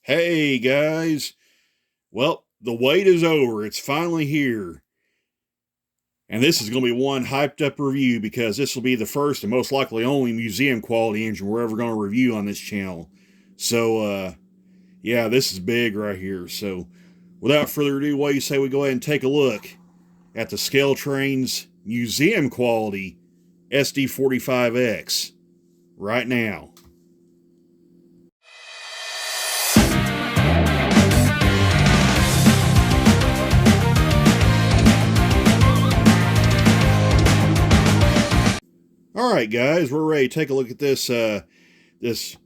Hey guys, well, the wait is over. It's finally here. And this is going to be one hyped up review because this will be the first and most likely only museum quality engine we're ever going to review on this channel. So, yeah, this is big right here. So, without further ado, what do you say we go ahead and take a look at the Scaletrains museum quality SD45X right now. All right, guys, we're ready to take a look at this this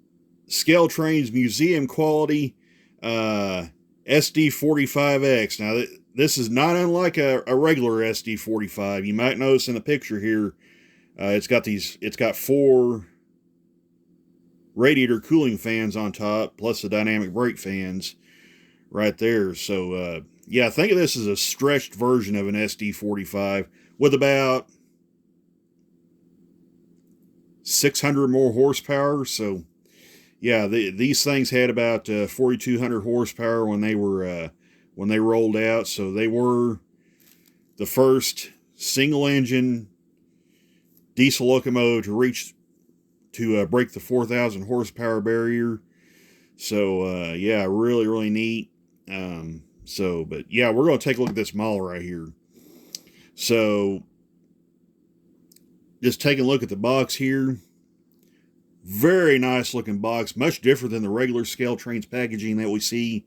Scaletrains museum quality SD45X. Now, this is not unlike a regular SD45. You might notice in the picture here, it's got four radiator cooling fans on top, plus the dynamic brake fans right there. So, yeah, think of this as a stretched version of an SD45 with about 600 more horsepower. So, yeah, these things had about 4,200 horsepower when they rolled out. So they were the first single engine diesel locomotive to break the 4,000 horsepower barrier. So yeah, really neat. But yeah, we're going to take a look at this model right here. So just taking a look at the box here. Very nice looking box, much different than the regular Scaletrains packaging that we see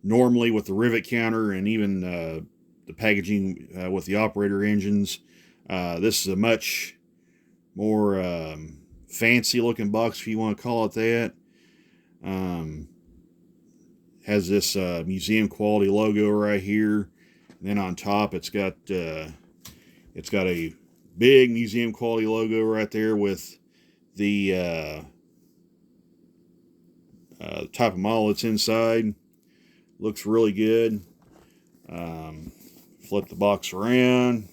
normally with the rivet counter and even the packaging with the operator engines. This is a much more fancy looking box, if you want to call it that. Has this museum quality logo right here. And then on top, it's got a big museum quality logo right there with the type of model that's inside. Looks really good. Flip the box around.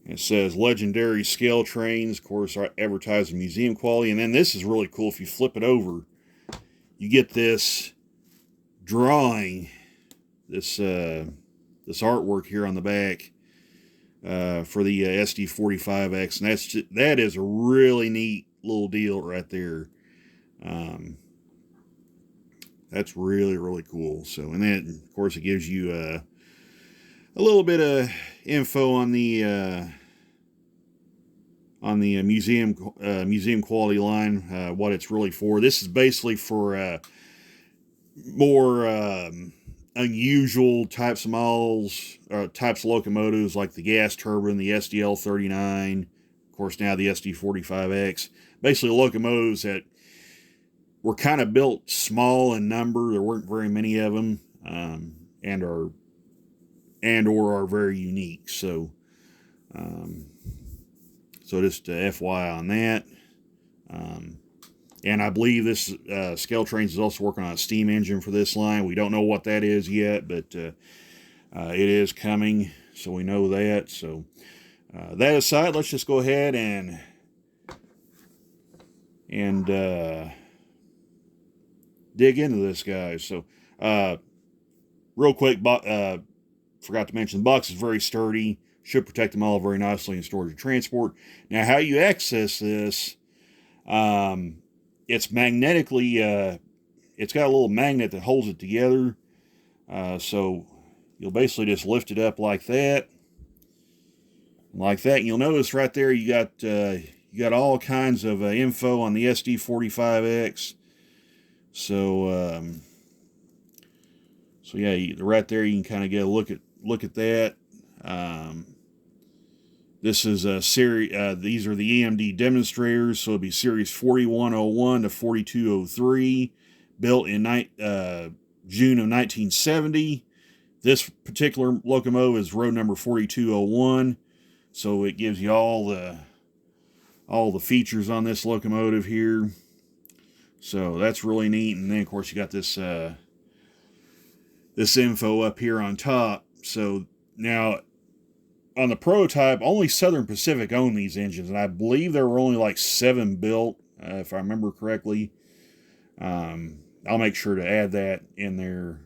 It says legendary Scaletrains, of course, advertising museum quality. And then this is really cool. If you flip it over, you get this drawing, this artwork here on the back for the SD45X, and that is a really neat little deal right there. That's really cool. So, and then of course it gives you a little bit of info on the museum quality line, what it's really for. This is basically for more unusual types of models, types of locomotives like the gas turbine, the SDL39, of course now the SD45X. Basically locomotives that were kind of built small in number. There weren't very many of them, and or are very unique. So, just FYI on that. And I believe this Scaletrains is also working on a steam engine for this line. We don't know what that is yet, but it is coming, so we know that. So that aside, let's just go ahead and dig into this, guys. So real quick, forgot to mention the box is very sturdy. Should protect them all very nicely in storage and transport. Now, how you access this, it's magnetically, it's got a little magnet that holds it together. So you'll basically just lift it up like that. And you'll notice right there you got all kinds of info on the SD45X. So yeah, right there you can kind of get a look at that. This is a series. These are the EMD demonstrators, so it'll be series 4101 to 4203, built in June of 1970. This particular locomotive is road number 4201, so it gives you all the features on this locomotive here. So that's really neat. And then of course you got this this info up here on top. So now, on the prototype, only Southern Pacific owned these engines, and I believe there were only like 7 built, if I remember correctly. I'll make sure to add that in there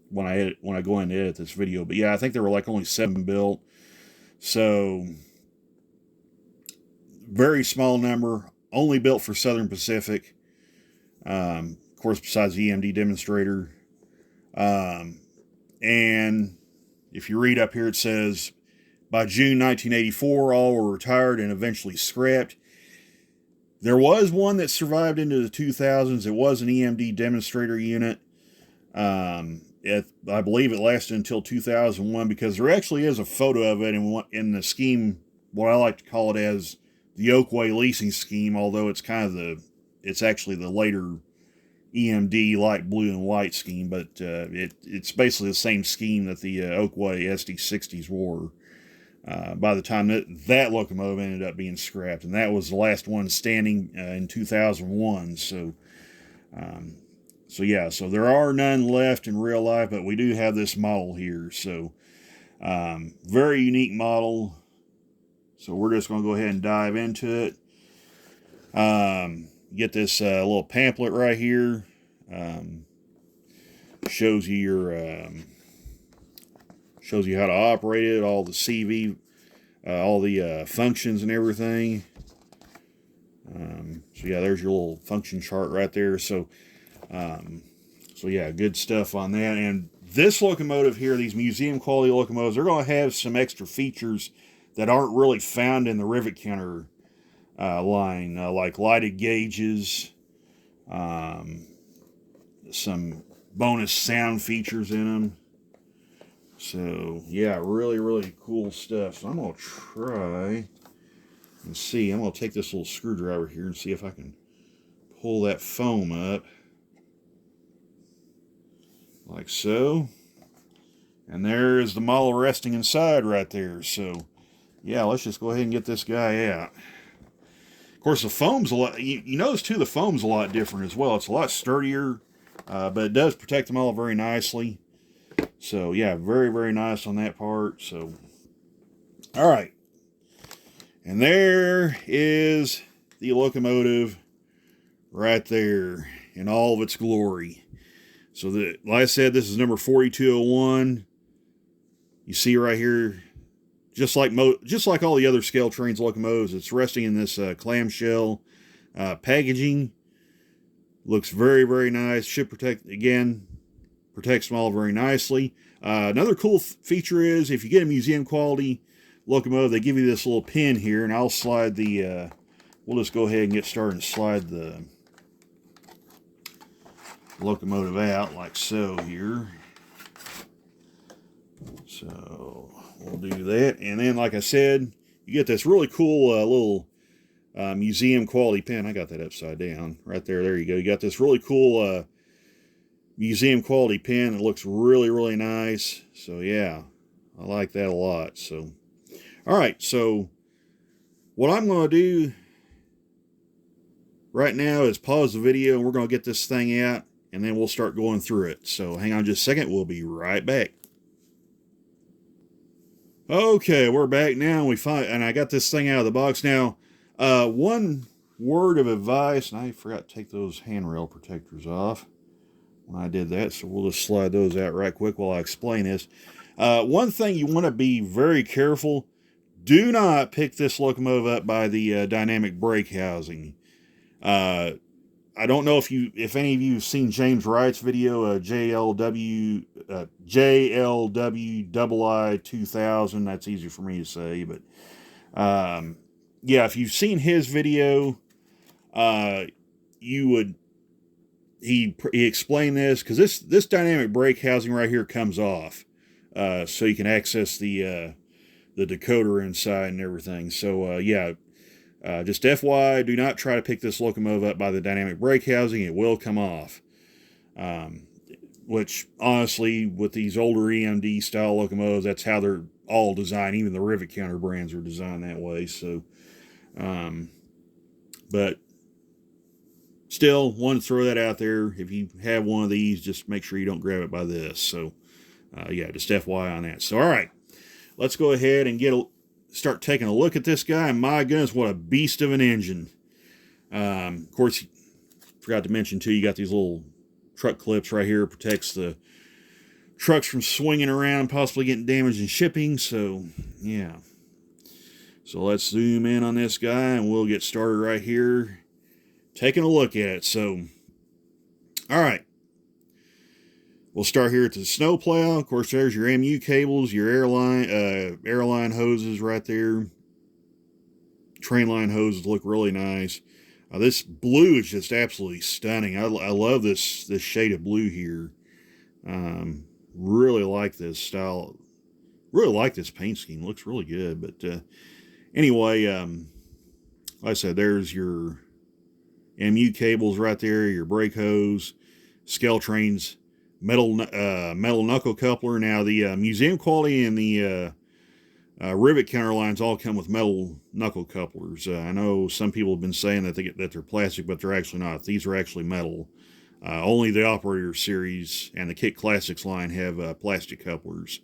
when I go in to edit this video. But yeah, I think there were like only 7 built, so very small number, only built for Southern Pacific. Of course, besides the EMD demonstrator. And if you read up here, it says, by June 1984, all were retired and eventually scrapped. There was one that survived into the 2000s. It was an EMD demonstrator unit. I believe it lasted until 2001 because there actually is a photo of it in the scheme, what I like to call it as the Oakway leasing scheme, although it's it's actually the later EMD light blue and white scheme, but it's basically the same scheme that the Oakway SD60s were. By the time that locomotive ended up being scrapped, and that was the last one standing in 2001. So yeah, so there are none left in real life, but we do have this model here. So very unique model. So we're just going to go ahead and dive into it. Get this little pamphlet right here. Shows you your shows you how to operate it, all the CV, all the functions and everything. So yeah, there's your little function chart right there. So yeah, good stuff on that. And this locomotive here, these museum quality locomotives, they're going to have some extra features that aren't really found in the rivet counter line, like lighted gauges, some bonus sound features in them. So yeah, really, really cool stuff. So I'm going to try and see. I'm going to take this little screwdriver here and see if I can pull that foam up. Like so. And there is the model resting inside right there. So yeah, let's just go ahead and get this guy out. Of course, the foam's a lot, you notice too, the foam's a lot different as well. It's a lot sturdier, but it does protect the model very nicely. So yeah, very, very nice on that part. So, all right. And there is the locomotive right there in all of its glory. So like I said, this is number 4201. You see right here, just like all the other Scaletrains locomotives, it's resting in this clamshell packaging. Looks very, very nice. Should protects them all very nicely. Another cool feature is if you get a museum quality locomotive, they give you this little pin here, and I'll slide the. We'll just go ahead and get started and slide the locomotive out like so here. So we'll do that, and then like I said, you get this really cool little museum quality pin. I got that upside down right there. There you go. You got this really cool museum quality pin. It looks really, really nice. So yeah, I like that a lot. So all right, so what I'm going to do right now is pause the video, and we're going to get this thing out, and then we'll start going through it. So hang on just a second. We'll be right back. Okay, we're back now. And I got this thing out of the box now. One word of advice, and I forgot to take those handrail protectors off when I did that, so we'll just slide those out right quick while I explain this. One thing you want to be very careful, do not pick this locomotive up by the dynamic brake housing. I don't know if any of you have seen James Wright's video, JLW II 2000. That's easy for me to say, but yeah, if you've seen his video, he explained this, because this dynamic brake housing right here comes off, so you can access the decoder inside and everything. So yeah. Just FYI, do not try to pick this locomotive up by the dynamic brake housing. It will come off. Which, honestly, with these older EMD style locomotives, that's how they're all designed. Even the rivet counter brands are designed that way. So, but still, want to throw that out there. If you have one of these, just make sure you don't grab it by this. So, yeah, just FYI on that. So, all right, let's go ahead and start taking a look at this guy. And my goodness, what a beast of an engine. Of course, Forgot to mention too, you got these little truck clips right here. Protects the trucks from swinging around, possibly getting damaged in shipping. So yeah. So let's zoom in on this guy and we'll get started right here, taking a look at it. So, all right. We'll start here at the snow plow. Of course, there's your MU cables, your airline hoses right there. Train line hoses look really nice. This blue is just absolutely stunning. I love this shade of blue here. Really like this style. Really like this paint scheme. Looks really good. But anyway, like I said, there's your MU cables right there, your brake hose, Scaletrains metal knuckle coupler. Now the museum quality and the rivet counter lines all come with metal knuckle couplers. I know some people have been saying that they're plastic, but they're actually not. These are actually metal. Only the Operator series and the Kit Classics line have plastic couplers.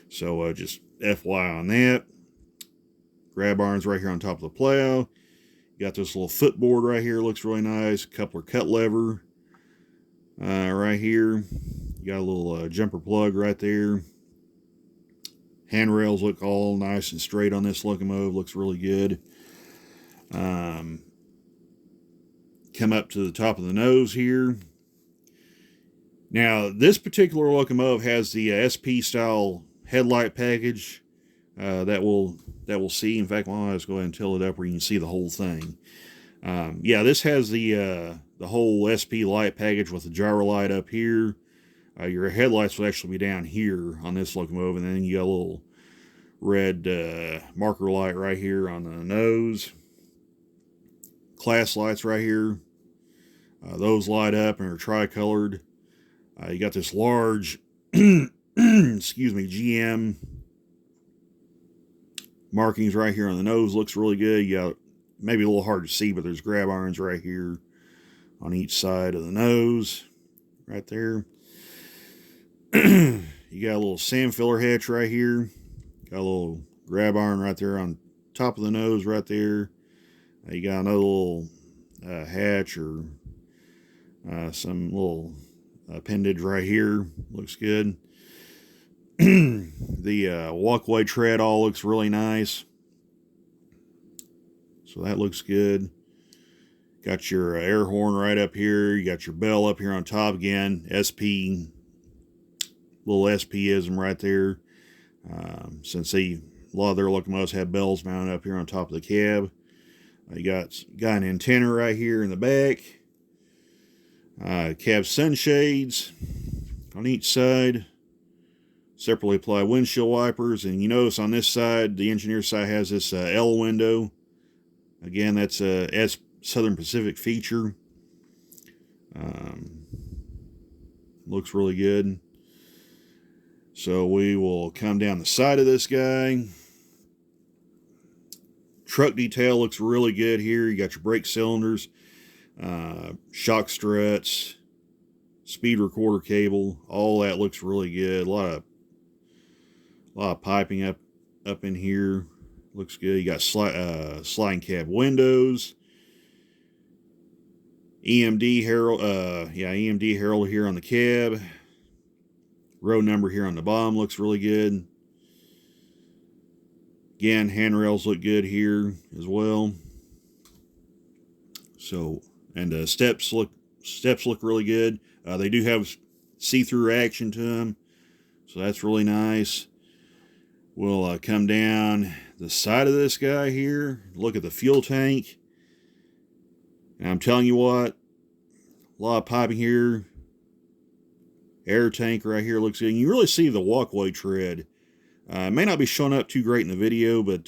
So just FYI on that. Grab irons right here on top of the plow. You got this little footboard right here. Looks really nice. Coupler cut lever right here. You got a little jumper plug right there. Handrails look all nice and straight on this locomotive. Looks really good. Come up to the top of the nose here. Now, this particular locomotive has the SP style headlight package that we'll see. In fact, well, let's go ahead and tilt it up where you can see the whole thing. Yeah, this has the whole SP light package with the gyro light up here. Your headlights will actually be down here on this locomotive, and then you got a little red marker light right here on the nose. Class lights right here. Those light up and are tricolored. You got this large, excuse me, GM markings right here on the nose. Looks really good. You got, maybe a little hard to see, but there's grab irons right here on each side of the nose. Right there. You got a little sand filler hatch right here. Got a little grab iron right there on top of the nose right there. You got another little hatch or some little appendage right here. Looks good. The walkway tread all looks really nice. So that looks good. Got your air horn right up here. You got your bell up here on top again. SP, little SP-ism right there. Since a lot of their locomotives have bells mounted up here on top of the cab. You got an antenna right here in the back. Cab sunshades on each side. Separately applied windshield wipers. And you notice on this side, the engineer side has this L window. Again, that's a Southern Pacific feature. Looks really good. So we will come down the side of this guy. Truck detail looks really good here. You got your brake cylinders, shock struts, speed recorder cable. All that looks really good. A lot of piping up in here. Looks good. You got sliding cab windows. EMD herald. EMD herald here on the cab. Row number here on the bottom looks really good. Again, handrails look good here as well. So, and steps look really good. They do have see-through action to them, so that's really nice. We'll come down the side of this guy here. Look at the fuel tank. And I'm telling you what, a lot of piping here. Air tank right here looks good. And you really see the walkway tread. It may not be showing up too great in the video, but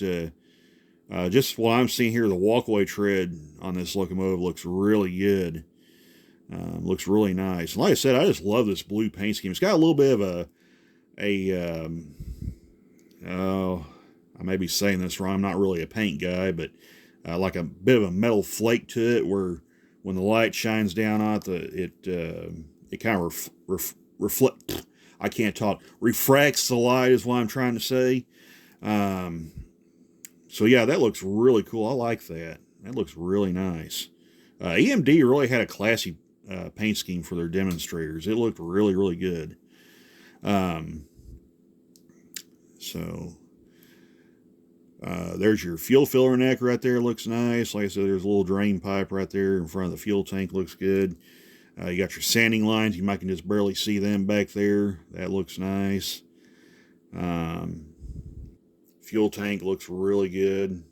just what I'm seeing here, the walkway tread on this locomotive looks really good. Looks really nice. And like I said, I just love this blue paint scheme. It's got a little bit of I may be saying this wrong. I'm not really a paint guy, but like a bit of a metal flake to it, where when the light shines down on it, it kind of I can't talk. Refracts the light is what I'm trying to say. So yeah, that looks really cool. I like that. That looks really nice. EMD really had a classy paint scheme for their demonstrators. It looked really, really good. So there's your fuel filler neck right there. Looks nice. Like I said, there's a little drain pipe right there in front of the fuel tank. Looks good. You got your sanding lines. You might can just barely see them back there. That looks nice. Fuel tank looks really good.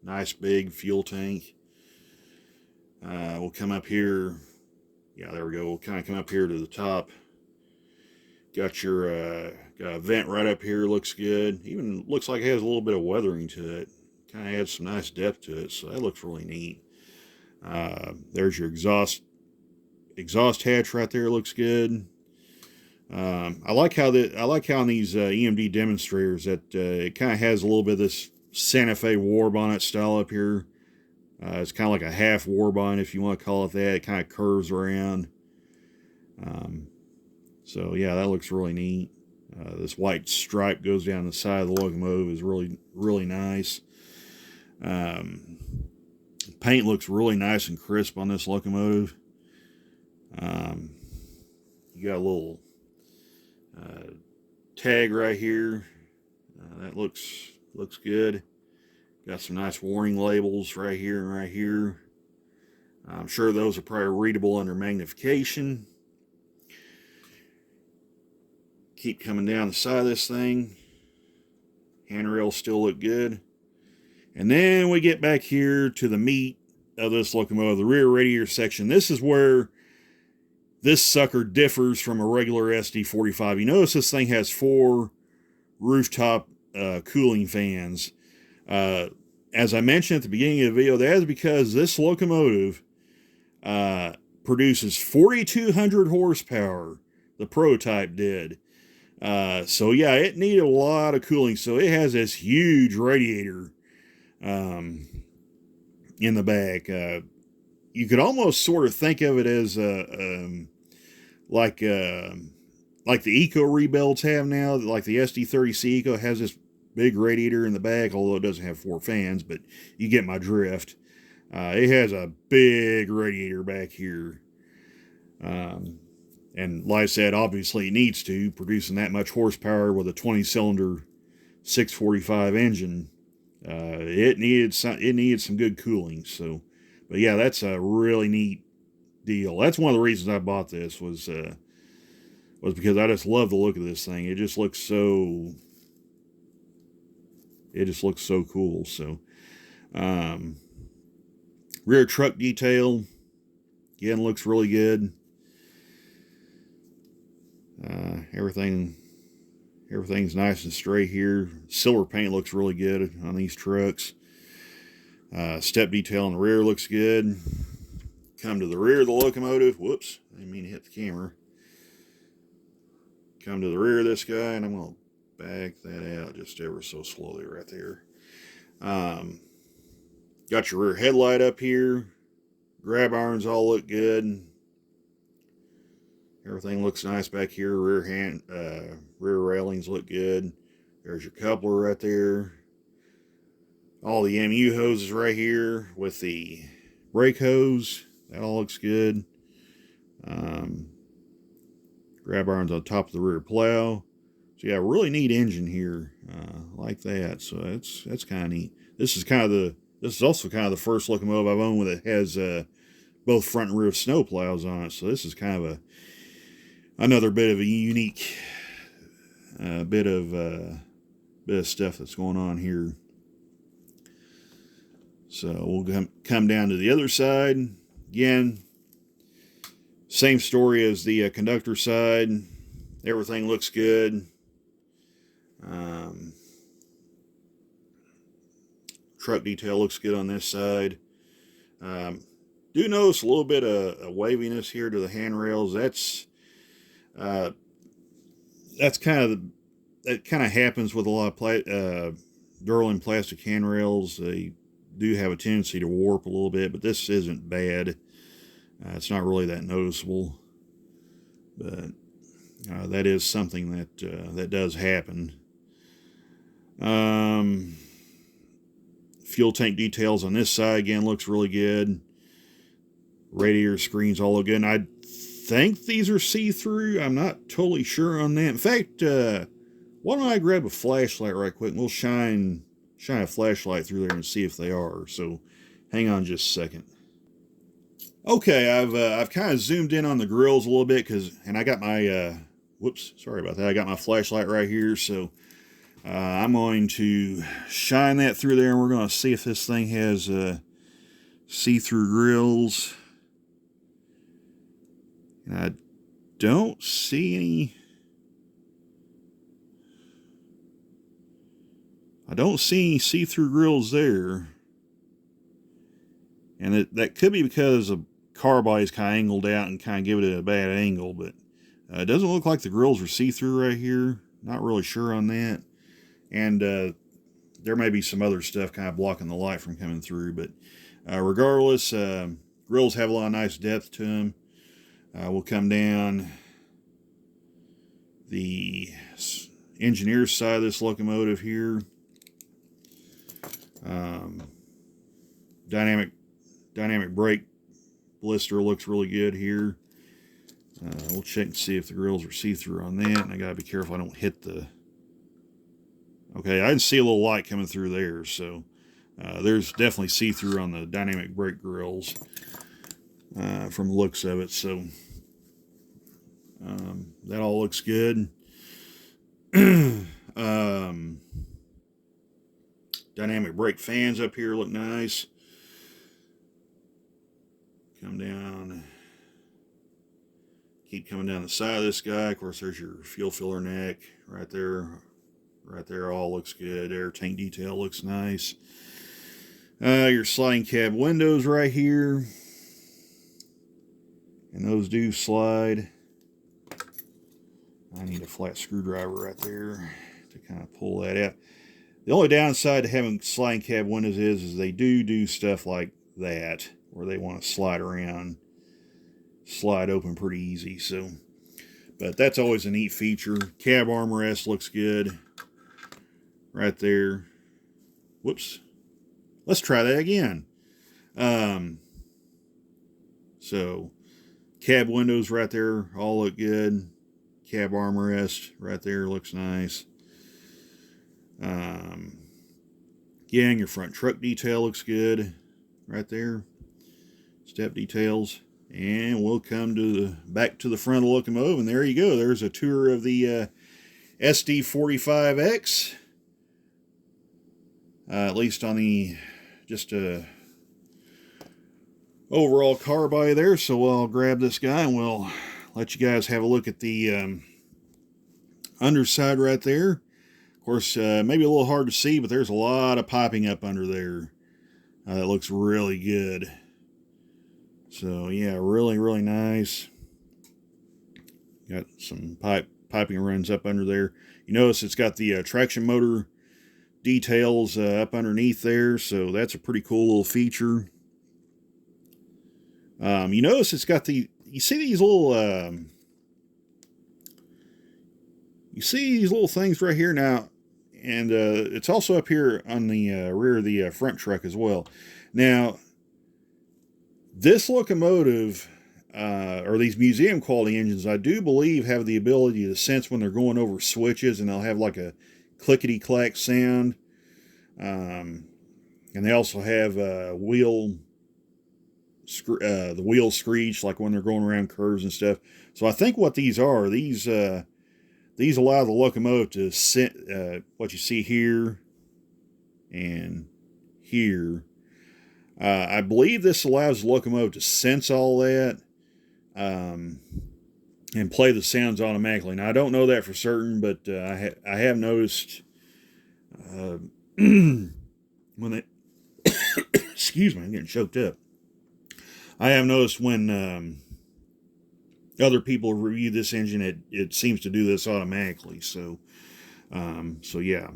Nice big fuel tank. We'll come up here. Yeah, there we go. We'll kind of come up here to the top. Got your got a vent right up here. Looks good. Even looks like it has a little bit of weathering to it. Kind of adds some nice depth to it. So that looks really neat. There's your exhaust hatch right there. Looks good. I like how in these EMD demonstrators that it kind of has a little bit of this Santa Fe war bonnet style up here. It's kind of like a half war bonnet, if you want to call it that. It kind of curves around. So yeah, that looks really neat. This white stripe goes down the side of the locomotive is really, really nice. Paint looks really nice and crisp on this locomotive. You got a little tag right here. That looks good. Got some nice warning labels right here and right here. I'm sure those are probably readable under magnification. Keep coming down the side of this thing. Handrails still look good. And then we get back here to the meat of this locomotive, the rear radiator section. This is where this sucker differs from a regular SD45. You notice this thing has 4 rooftop cooling fans. As I mentioned at the beginning of the video, that is because this locomotive produces 4,200 horsepower. The prototype did. So yeah, it needed a lot of cooling. So it has this huge radiator in the back. You could almost sort of think of it as like the Eco rebuilds have now. Like the SD30C Eco has this big radiator in the back, although it doesn't have 4 fans, but you get my drift. It has a big radiator back here. And like I said, obviously it needs to, producing that much horsepower with a 20-cylinder 645 engine. It needed some good cooling. So, but yeah, that's a really neat deal. That's one of the reasons I bought this was because I just love the look of this thing. It just looks so cool. So, rear truck detail again looks really good. Everything's nice and straight here. Silver paint looks really good on these trucks. Step detail on the rear looks good. Come to the rear of the locomotive. Whoops, I didn't mean to hit the camera. Come to the rear of this guy, and I'm going to back that out just ever so slowly right there. Got your rear headlight up here. Grab irons all look good. Everything looks nice back here. Rear railings look good. There's your coupler right there. All the MU hoses right here with the brake hose. That all looks good. Grab irons on top of the rear plow. So yeah, really neat engine here, like that. So that's kind of neat. This is also kind of the first locomotive I've owned that has both front and rear snow plows on it. So this is kind of another bit of a unique bit of stuff that's going on here. So we'll come down to the other side. Again, same story as the conductor side. Everything looks good. Truck detail looks good on this side. Do notice a little bit of waviness here to the handrails. That kind of happens with a lot of Durlin plastic handrails. They do have a tendency to warp a little bit, but this isn't bad. It's not really that noticeable, but that is something that does happen. Fuel tank details on this side again looks really good. Radiator screens all look good. And I think these are see-through. I'm not totally sure on that. In fact, why don't I grab a flashlight right quick and we'll shine a flashlight through there and see if they are. So hang on just a second. Okay, I've kind of zoomed in on the grills a little bit and I got my whoops, sorry about that. I got my flashlight right here, so I'm going to shine that through there and we're going to see if this thing has see-through grills. And I don't see any. I don't see any see-through grills there. And that could be because the car body is kind of angled out and kind of give it a bad angle, but it doesn't look like the grills are see-through right here. Not really sure on that. And there may be some other stuff kind of blocking the light from coming through, but regardless, grills have a lot of nice depth to them. We'll come down the engineer's side of this locomotive here. Dynamic brake blister looks really good here. We'll check and see if the grills are see-through on that, and I gotta be careful I don't hit the... Okay, I can see a little light coming through there, so there's definitely see-through on the dynamic brake grills from the looks of it, so that all looks good. Dynamic brake fans up here look nice. Come down, keep coming down the side of this guy. Of course, there's your fuel filler neck right there. Right there, all looks good. Air tank detail looks nice. Your sliding cab windows right here. And those do slide. I need a flat screwdriver right there to kind of pull that out. The only downside to having sliding cab windows is they do stuff like that, where they want to slide around, slide open pretty easy. So, but that's always a neat feature. Cab armrest looks good right there. Whoops. Let's try that again. So, cab windows right there all look good. Cab armrest right there looks nice. Yeah, and your front truck detail looks good right there. Step details. And we'll come to back to the front of the locomotive, and there you go. There's a tour of the SD45X. At least on the just overall car body there. So I'll grab this guy and we'll let you guys have a look at the underside right there. Of course, maybe a little hard to see, but there's a lot of piping up under there. That looks really good. So yeah, really nice. Got some piping runs up under there. You notice it's got the traction motor details up underneath there, so that's a pretty cool little feature. You notice it's got you see these little things right here now, and it's also up here on the rear of the front truck as well. Now, this locomotive, or these museum quality engines, I do believe have the ability to sense when they're going over switches, and they'll have like a clickety-clack sound. And they also have the wheel screech, like when they're going around curves and stuff. So I think what these are, these allow the locomotive to sense what you see here and here. I believe this allows the locomotive to sense all that and play the sounds automatically. Now, I don't know that for certain, but I have noticed when they excuse me, I'm getting choked up. I have noticed when other people review this engine, it seems to do this automatically. So yeah.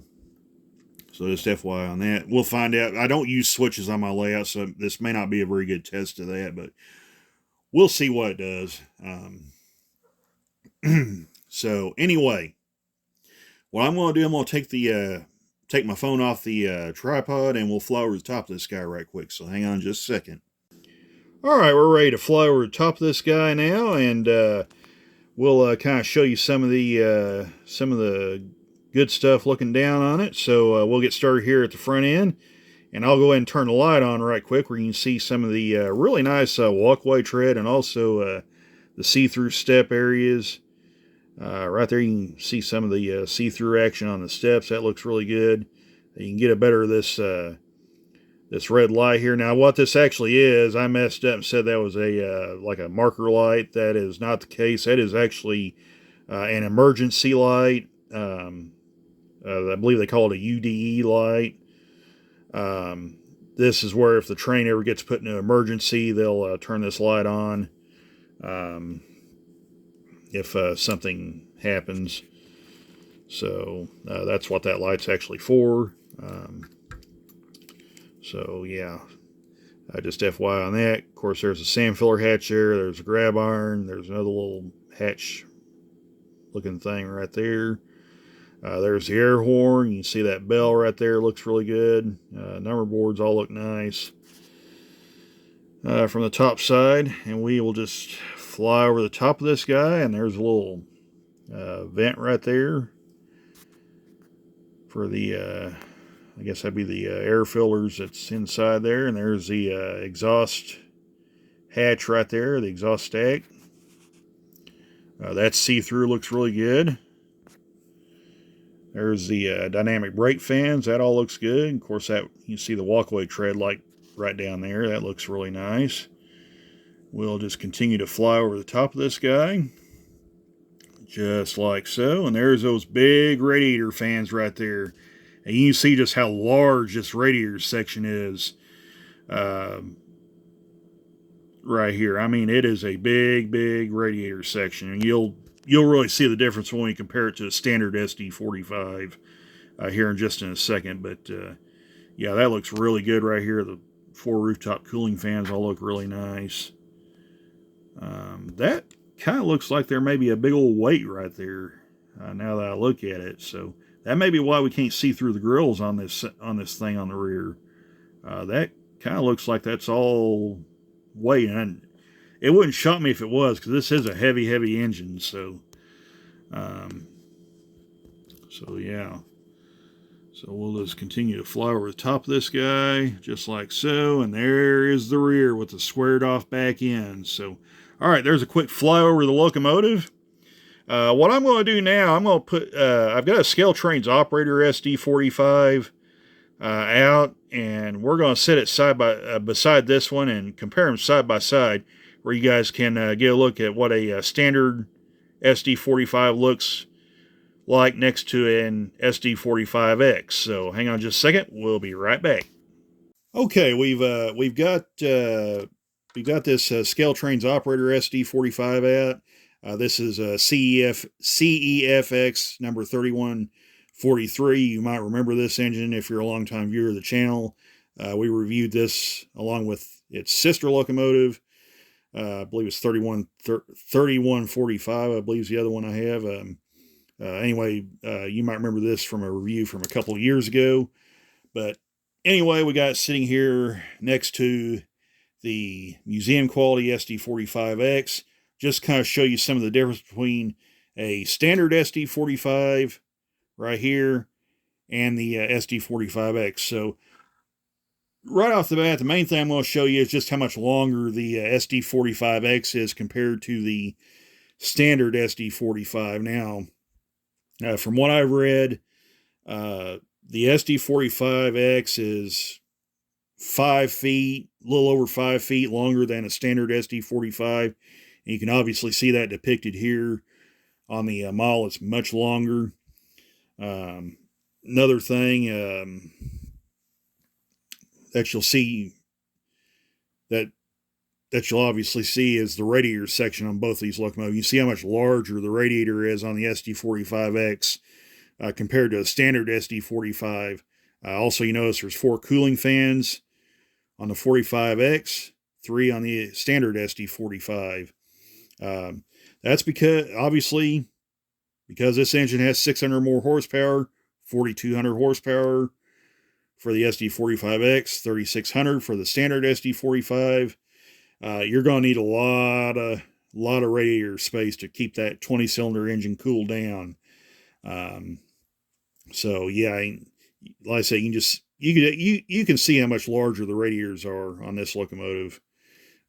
So just FYI on that. We'll find out. I don't use switches on my layout, so this may not be a very good test of that, but we'll see what it does. So anyway, what I'm going to do, I'm going to take my phone off the tripod, and we'll fly over the top of this guy right quick. So hang on just a second. All right, we're ready to fly over the top of this guy now, and we'll kind of show you some of the good stuff looking down on it. So we'll get started here at the front end, and I'll go ahead and turn the light on right quick where you can see some of the really nice walkway tread, and also the see-through step areas. Right there you can see some of the see-through action on the steps. That looks really good. You can get a better of this red light here. Now what this actually is, I messed up and said that was a like a marker light. That is not the case. That is actually an emergency light. I believe they call it a UDE light. This is where if the train ever gets put in an emergency, they'll turn this light on if something happens. So that's what that light's actually for. So yeah, just FYI on that. Of course, there's a sand filler hatch there. There's a grab iron. There's another little hatch looking thing right there. There's the air horn. You can see that bell right there. Looks really good. Number boards all look nice from the top side. And we will just fly over the top of this guy. And there's a little vent right there for the I guess that'd be the air fillers that's inside there. And there's the exhaust hatch right there, the exhaust stack. That see-through looks really good. There's the dynamic brake fans. That all looks good. Of course, that you see the walkway tread like right down there. That looks really nice. We'll just continue to fly over the top of this guy. Just like so. And there's those big radiator fans right there. And you can see just how large this radiator section is right here. I mean, it is a big radiator section. And you'll really see the difference when we compare it to a standard SD45 here in just in a second. But yeah, that looks really good right here. The 4 rooftop cooling fans all look really nice. That kind of looks like there may be a big old weight right there now that I look at it. So that may be why we can't see through the grills on this thing on the rear. That kind of looks like that's all weight. And it wouldn't shock me if it was, because this is a heavy engine. So, so yeah. So we'll just continue to fly over the top of this guy, just like so. And there is the rear with the squared off back end. So, all right, there's a quick fly over the locomotive. What I'm going to do now, I'm going to put, I've got a Scaletrains operator SD45 out, and we're going to set it beside this one and compare them side by side, where you guys can get a look at what a standard SD45 looks like next to an SD45X. So hang on just a second, we'll be right back. Okay, we've got this Scaletrains operator SD45 out. This is CEFX number 3143. You might remember this engine if you're a longtime viewer of the channel. We reviewed this along with its sister locomotive. I believe it's 3145. I believe is the other one I have. Anyway, you might remember this from a review from a couple of years ago. But anyway, we got it sitting here next to the museum quality SD45X. Just kind of show you some of the difference between a standard SD45 right here and the SD45X. So right off the bat, the main thing I'm going to show you is just how much longer the SD45X is compared to the standard SD45. Now, from what I've read, the SD45X is 5 feet, a little over 5 feet longer than a standard SD45. And you can obviously see that depicted here on the model. It's much longer. Another thing that you'll see that you'll obviously see is the radiator section on both these locomotives. You see how much larger the radiator is on the SD45X compared to a standard SD45. Also, you notice there's 4 cooling fans on the 45X, 3 on the standard SD45. That's because, obviously, because this engine has 600 more horsepower, 4,200 horsepower for the SD45X, 3,600 for the standard SD45. you're going to need a lot of radiator space to keep that 20-cylinder engine cooled down. So yeah, like I say, you can see how much larger the radiators are on this locomotive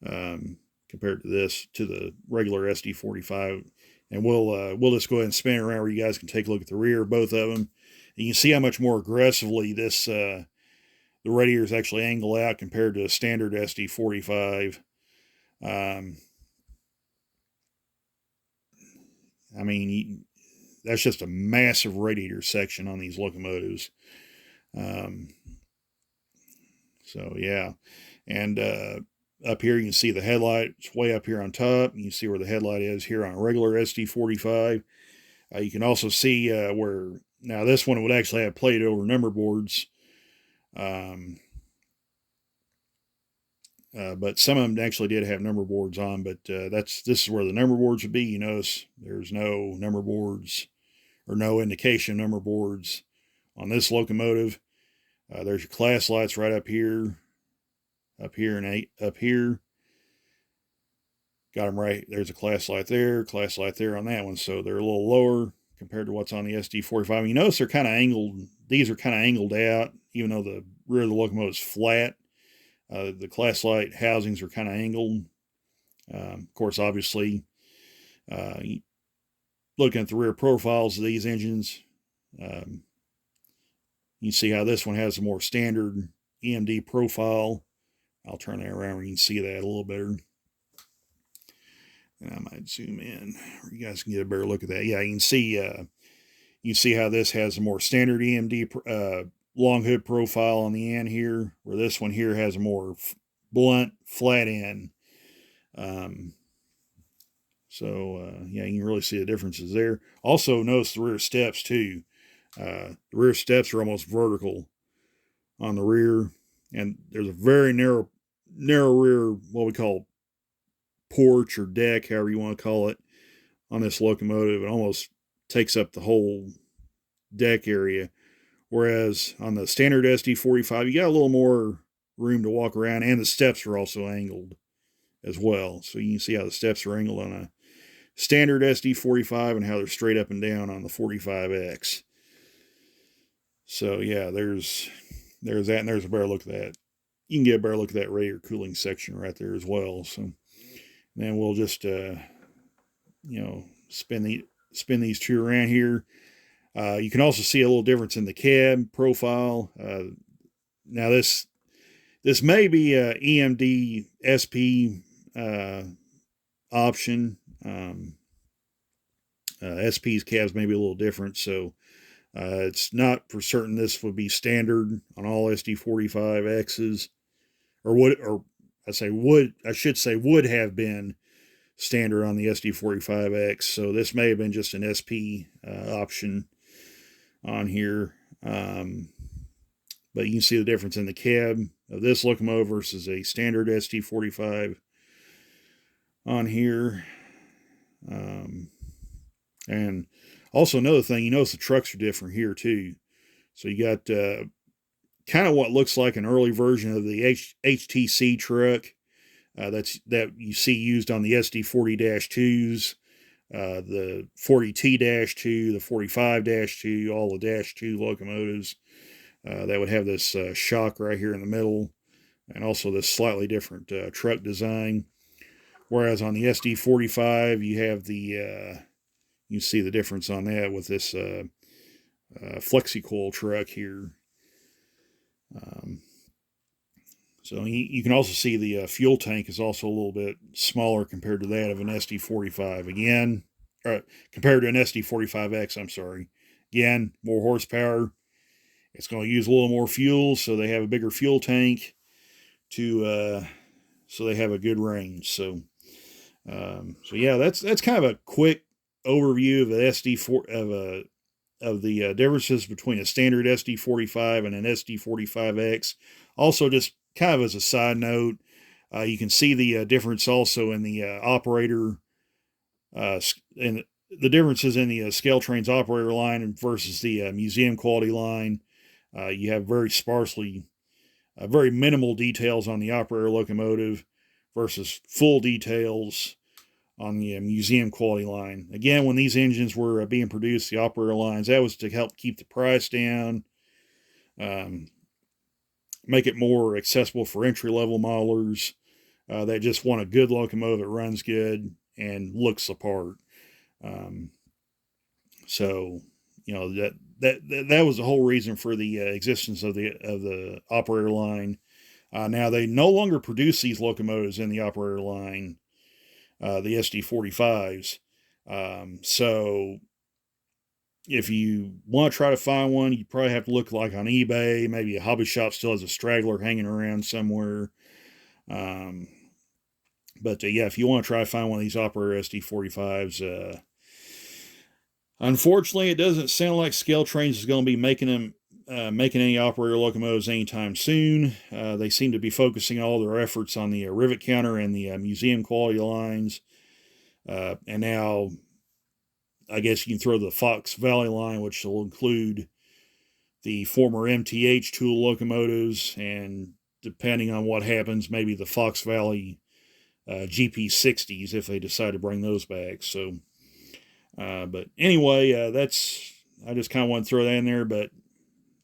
compared to the regular SD45. And we'll just go ahead and spin it around where you guys can take a look at the rear of both of them. And you can see how much more aggressively the radiators actually angle out compared to a standard SD45. I mean, that's just a massive radiator section on these locomotives. So yeah, and up here you can see the headlight. It's way up here on top. You can see where the headlight is here on a regular SD45. You can also see where, now this one would actually have plated over number boards. But some of them actually did have number boards on, but this is where the number boards would be. You notice there's no number boards or no indication of number boards on this locomotive. There's your class lights right up here, and up here. Got them right. There's a class light there on that one. So they're a little lower compared to what's on the SD45. You notice they're kind of angled. These are kind of angled out, even though the rear of the locomotive is flat. The class light housings are kind of angled. Of course, obviously, looking at the rear profiles of these engines, you see how this one has a more standard EMD profile. I'll turn that around where you can see that a little better. And I might zoom in where you guys can get a better look at that. Yeah, you can see how this has a more standard EMD long hood profile on the end here, where this one here has a more blunt, flat end. Yeah, you can really see the differences there. Also, notice the rear steps too. The rear steps are almost vertical on the rear, and there's a very narrow rear, what we call porch or deck, however you want to call it, on this locomotive. It almost takes up the whole deck area. Whereas on the standard SD45, you got a little more room to walk around, and the steps are also angled as well. So you can see how the steps are angled on a standard SD45 and how they're straight up and down on the 45X. So yeah, there's that, and there's a better look at that. You can get a better look at that radiator cooling section right there as well. So then we'll just spin these two around here. You can also see a little difference in the cab profile. Now this may be a EMD SP option. SP's cabs may be a little different, so it's not for certain this would be standard on all SD45Xs, I should say would have been standard on the SD45X. So this may have been just an SP option on here. But you can see the difference in the cab of this locomotive versus a standard SD45 on here. And also another thing, you notice the trucks are different here too. So you got kind of what looks like an early version of the HTC truck that you see used on the SD40-2s, the 40T-2, the 45-2, all the -2 locomotives. That would have this shock right here in the middle, and also this slightly different truck design. Whereas on the SD45, you have you see the difference on that with this flexi-coil truck here. So you can also see the fuel tank is also a little bit smaller compared to that of an SD45. Again, compared to an SD45X, I'm sorry. Again, more horsepower. It's going to use a little more fuel, so they have a bigger fuel tank so they have a good range. So yeah, that's kind of a quick overview of the of the differences between a standard SD45 and an SD45X. Also, just kind of as a side note, you can see the difference also in the operator, and the differences in the Scaletrains operator line versus the museum quality line. You have very minimal details on the operator locomotive, versus full details on the museum quality line. Again, when these engines were being produced, the operator lines, that was to help keep the price down, make it more accessible for entry-level modelers that just want a good locomotive that runs good and looks the part. So, you know, that was the whole reason for the existence of the operator line. Now they no longer produce these locomotives in the operator line, the SD45s. So if you want to try to find one, you probably have to look like on eBay. Maybe a hobby shop still has a straggler hanging around somewhere. But yeah, if you want to try to find one of these operator SD45s, unfortunately, it doesn't sound like Scaletrains is going to be making any operator locomotives anytime soon. They seem to be focusing all their efforts on the rivet counter and the museum quality lines. And now, I guess you can throw the Fox Valley line, which will include the former MTH tool locomotives, and depending on what happens, maybe the Fox Valley GP60s if they decide to bring those back. So, but anyway, I just kind of want to throw that in there. But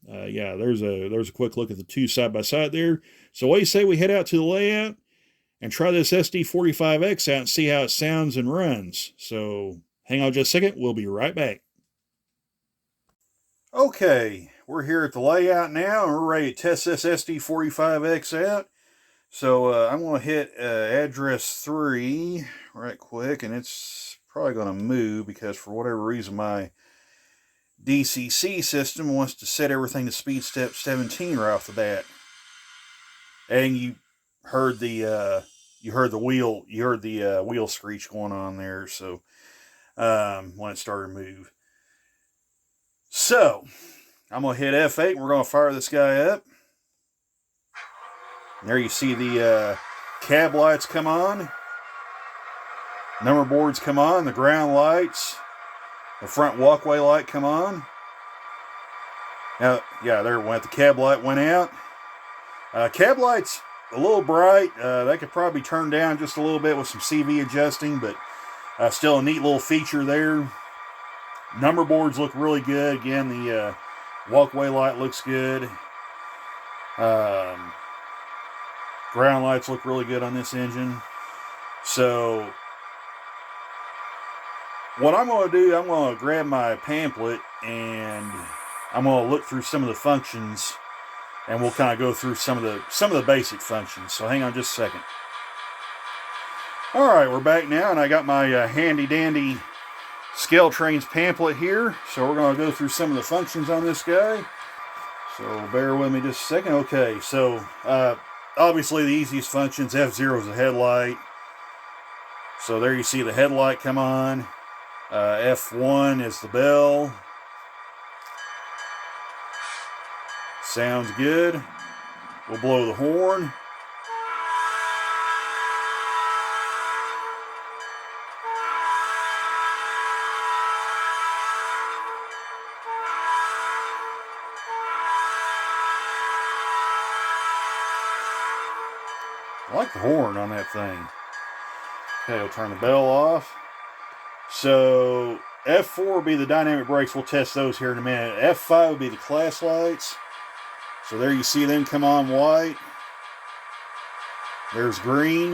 yeah, there's a quick look at the two side by side there. So what do you say we head out to the layout and try this SD45X out and see how it sounds and runs? So hang on just a second. We'll be right back. Okay, we're here at the layout now, and we're ready to test this SD45X out. So I'm going to hit address 3 right quick, and it's probably going to move because for whatever reason my DCC system wants to set everything to speed step 17 right off the bat. And you heard the wheel screech going on there. So when it started to move. So I'm gonna hit F8 and we're gonna fire this guy up. And there you see the cab lights come on, number boards come on, the ground lights, the front walkway light come on. Now, yeah, there it went. The cab light went out. Cab light's a little bright. That could probably be turned down just a little bit with some CV adjusting, but still a neat little feature there. Number boards look really good. Again, the walkway light looks good. Ground lights look really good on this engine. So what I'm going to do, I'm going to grab my pamphlet and I'm going to look through some of the functions, and we'll kind of go through some of the basic functions. So hang on just a second. All right, we're back now, and I got my handy dandy Scaletrains pamphlet here. So we're going to go through some of the functions on this guy. So bear with me just a second. Okay, so obviously the easiest functions, F0 is the headlight. So there you see the headlight come on. F1 is the bell. Sounds good. We'll blow the horn. I like the horn on that thing. Okay, we'll turn the bell off. So F4 will be the dynamic brakes. We'll test those here in a minute. F5 will be the class lights. So there you see them come on white. There's green.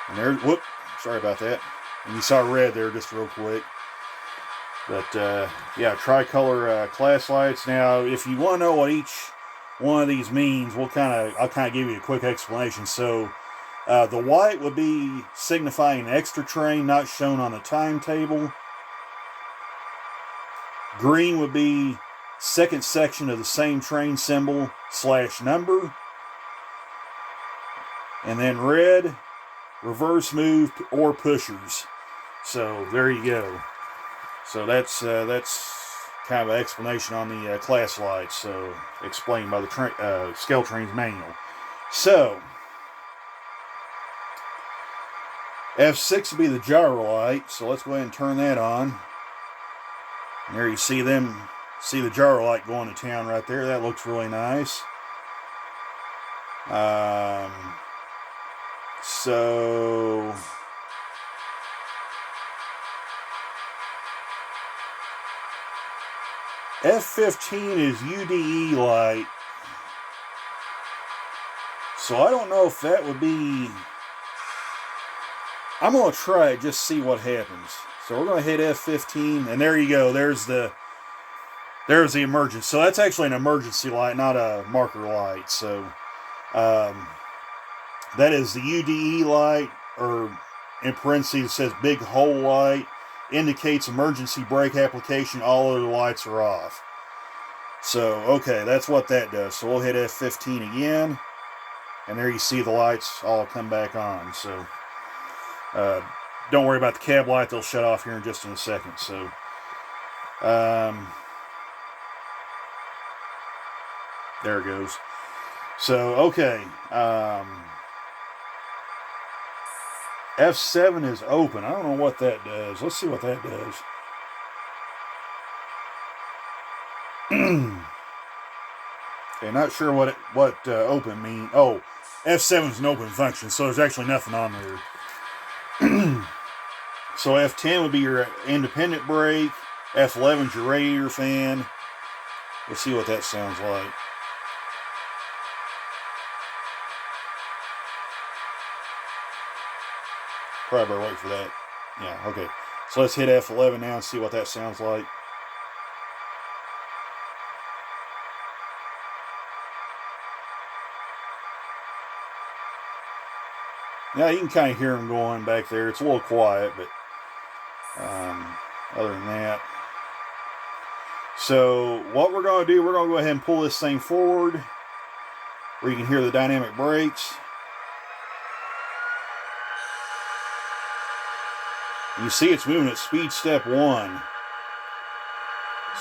And there, whoop, sorry about that. And you saw red there just real quick. But yeah, tricolor class lights. Now, if you want to know what each one of these means, I'll kind of give you a quick explanation. So the white would be signifying an extra train not shown on the timetable. Green would be second section of the same train symbol / number. And then red, reverse move or pushers. So there you go. So that's kind of an explanation on the class lights. So explained by the Scaletrains manual. So F6 will be the gyro light. So let's go ahead and turn that on. And there you see them. See the gyro light going to town right there. That looks really nice. So F15 is UDE light. So I don't know if that would be... I'm going to try it, just see what happens. So we're going to hit F15, and there you go. There's the emergency. So that's actually an emergency light, not a marker light. So that is the UDE light, or in parentheses it says big hole light, indicates emergency brake application. All other lights are off. So, okay, that's what that does. So we'll hit F15 again, and there you see the lights all come back on. So don't worry about the cab light. They'll shut off here in just a second. So there it goes. So, okay. F7 is open. I don't know what that does. Let's see what that does. Okay, not sure what open means. Oh, F7 is an open function, so there's actually nothing on there. So F10 would be your independent brake. F11 is your radiator fan. Let's see what that sounds like. Probably better wait for that. Yeah, okay. So let's hit F11 now and see what that sounds like. Yeah, you can kind of hear them going back there. It's a little quiet, but other than that. So what we're going to do, we're going to go ahead and pull this thing forward where you can hear the dynamic brakes. You see it's moving at speed step 1.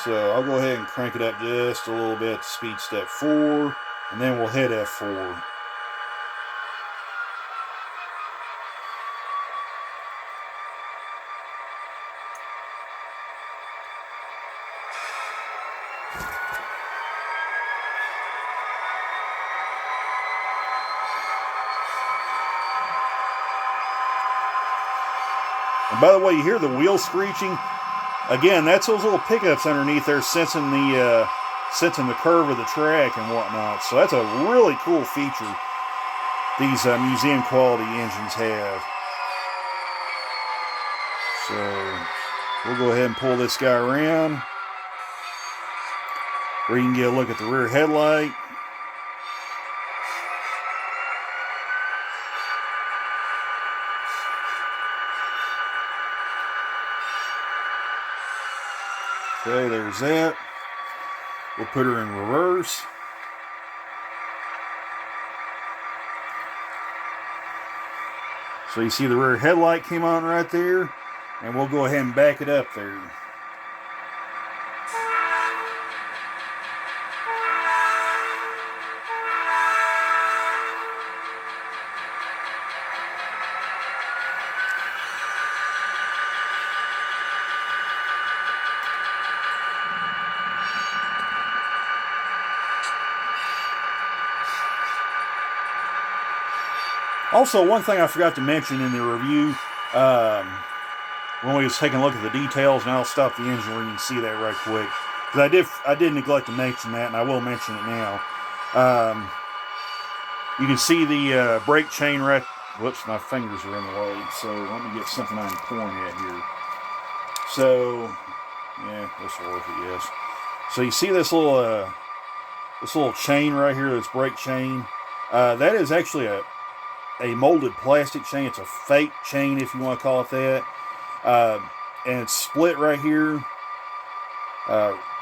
So I'll go ahead and crank it up just a little bit to speed step 4, and then we'll hit F4. And by the way, you hear the wheel screeching. Again, that's those little pickups underneath there sensing the curve of the track and whatnot. So that's a really cool feature these museum quality engines have. So we'll go ahead and pull this guy around where you can get a look at the rear headlight. Okay, there's that. We'll put her in reverse. So you see the rear headlight came on right there, and we'll go ahead and back it up there. Also, one thing I forgot to mention in the review, when we was taking a look at the details, and I'll stop the engine where you can see that right quick, because I did neglect to mention that, and I will mention it now. You can see the brake chain right. Whoops, my fingers are in the way. So let me get something I can point at here. So, yeah, this will work, I guess. So you see this little chain right here, this brake chain. That is actually a molded plastic chain. It's a fake chain, if you want to call it that. And it's split right here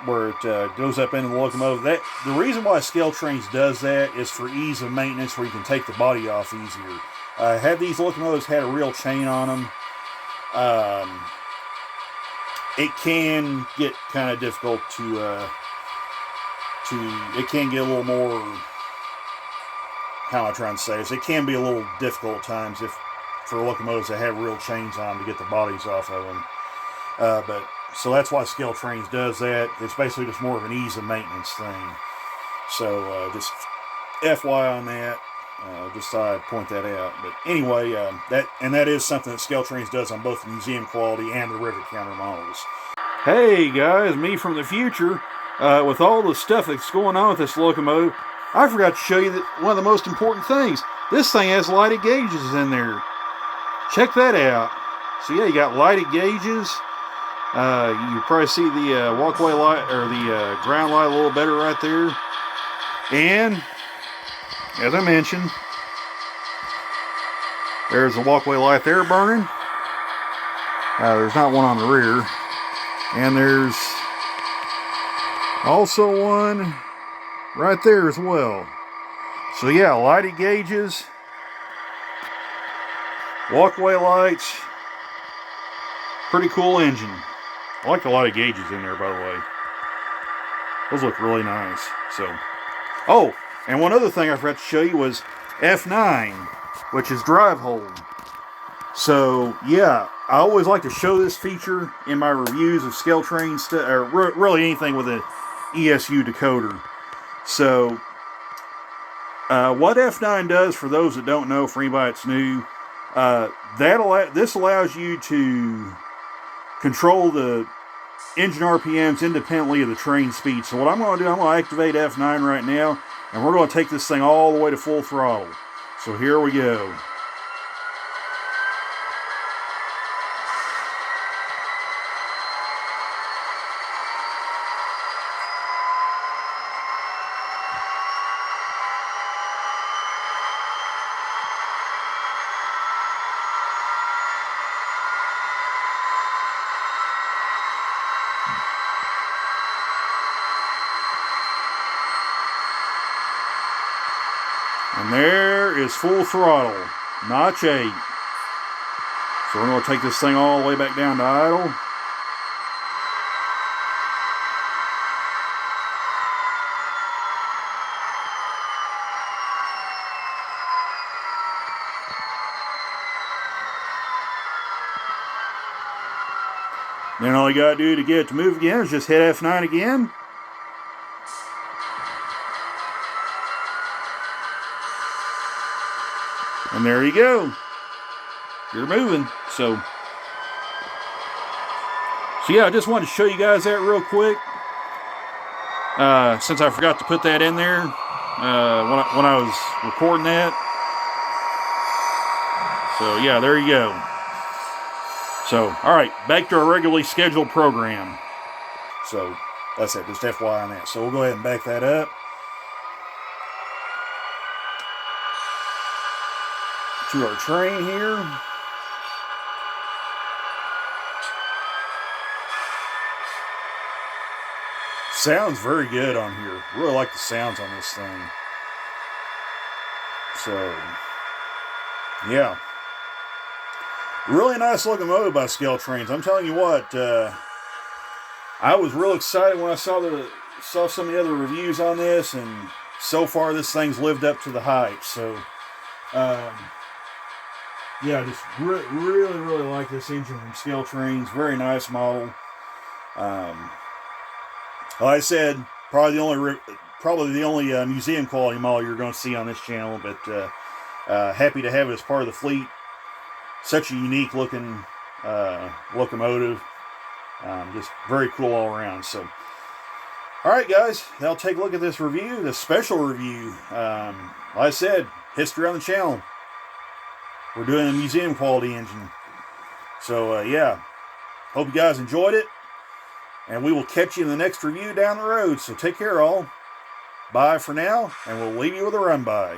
where it goes up into the locomotive. The reason why Scaletrains does that is for ease of maintenance, where you can take the body off easier. Had these locomotives had a real chain on them, it can get kind of difficult it can get a little more, how am I trying to say this? It can be a little difficult at times for locomotives that have real chains on to get the bodies off of them. So that's why Scaletrains does that. It's basically just more of an ease of maintenance thing. So just FYI on that. Just thought I'd point that out. But anyway, that is something that Scaletrains does on both the museum quality and the rivet counter models. Hey guys, me from the future. With all the stuff that's going on with this locomotive, I forgot to show you that one of the most important things. This thing has lighted gauges in there. Check that out. So yeah, you got lighted gauges. You probably see the walkway light or the ground light a little better right there. And as I mentioned, there's a walkway light there burning. There's not one on the rear. And there's also one right there as well. So yeah, lighted gauges, walkway lights, pretty cool engine. I like the lighted gauges in there, by the way. Those look really nice. So, oh, and one other thing I forgot to show you was F9, which is drive hold. So yeah, I always like to show this feature in my reviews of Scaletrains, or really anything with an ESU decoder. So what F9 does, for those that don't know, for anybody that's new, this allows you to control the engine RPMs independently of the train speed. So what I'm going to do, I'm going to activate F9 right now, and we're going to take this thing all the way to full throttle. So here we go. And there is full throttle, notch 8. So we're going to take this thing all the way back down to idle. Then all you got to do to get it to move again is just hit F9 again. And there you go. You're moving. So yeah, I just wanted to show you guys that real quick. Since I forgot to put that in there when I was recording that. So yeah, there you go. So, alright, back to our regularly scheduled program. So, that's it, just FYI on that. So we'll go ahead and back that up. To our train here. Sounds very good on here. Really like the sounds on this thing. So, yeah. Really nice locomotive by Scaletrains. I'm telling you what, I was real excited when I saw some of the other reviews on this, and so far this thing's lived up to the hype. So, yeah, just really like this engine from Scaletrains. Very nice model. Like I said, probably the only museum quality model you're going to see on this channel. But happy to have it as part of the fleet. Such a unique looking locomotive. Just very cool all around. So, alright guys, now take a look at this review, this special review. Like I said, history on the channel. We're doing a museum quality engine. So yeah, hope you guys enjoyed it. And we will catch you in the next review down the road. So take care all. Bye for now, and we'll leave you with a run by.